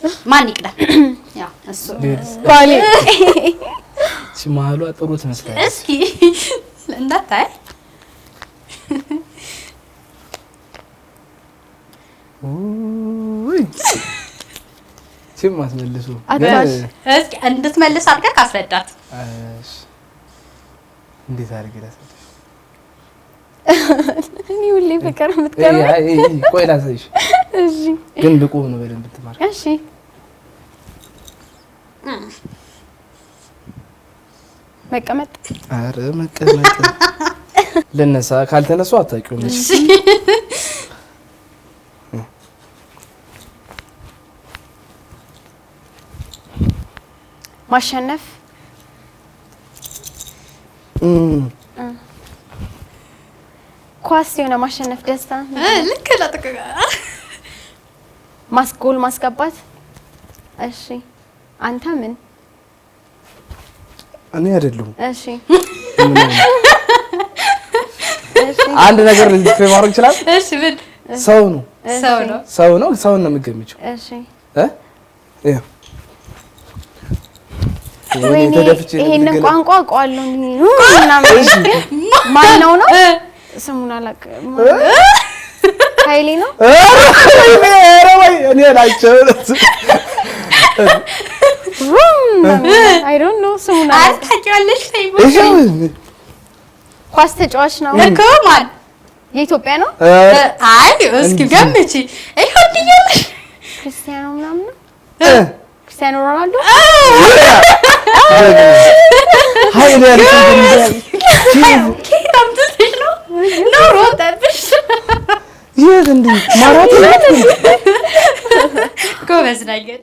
ማን ይቅዳ ያው እሱ ባሌ ሲማሉ አጥሩ ትመስላለች እስኪ እንዳታይ ኡይ ሲማስ መልሱ እስኪ እንድትመልስ አድርገህ ካስረዳት እሺ እንዴት አድርጌ ላስረዳሽ እኔ ሁሌ ፍቅር የምትቀርበው አይ ቆይ ላሳይሽ እሺ ግን ብቁ ነው በደንብ ትማር እሺ መቀመጥ አረ መቀመጥ ለነሳ ካልተነሱ አታውቂውም እሺ ማሸነፍ ኳስ የሆነ ማሸነፍ ደስታ ልክ ለጥቅቃ ማስጎል ማስገባት እሺ አንተ ምን እኔ አይደለሁም እሺ አንድ ነገር ልጅ ማድረግ ይችላል እሺ ምን ሰው ነው ሰው ነው የሚገምጪው እሺ እ ወይኔ ይሄንን ቋንቋ አውቀዋለሁ ማን ነው ስሙን አላውቅም ኃይሌ ነው ወይ እኔ ላይቸው I don't know ስሙን አታውቂዋለሽ ኳስ ተጫዋች ነው እኮ ማን የኢትዮጵያ ነው አይ እስኪ ገምጪ ይሁንኛለሽ ክርስቲያኖ ምናምን ነው ክርስቲያኖ ሮናልዶ ሃይ ነው ሮጠብሽ ይሄ እንዴ ማራቶን ጎበዝ ነገር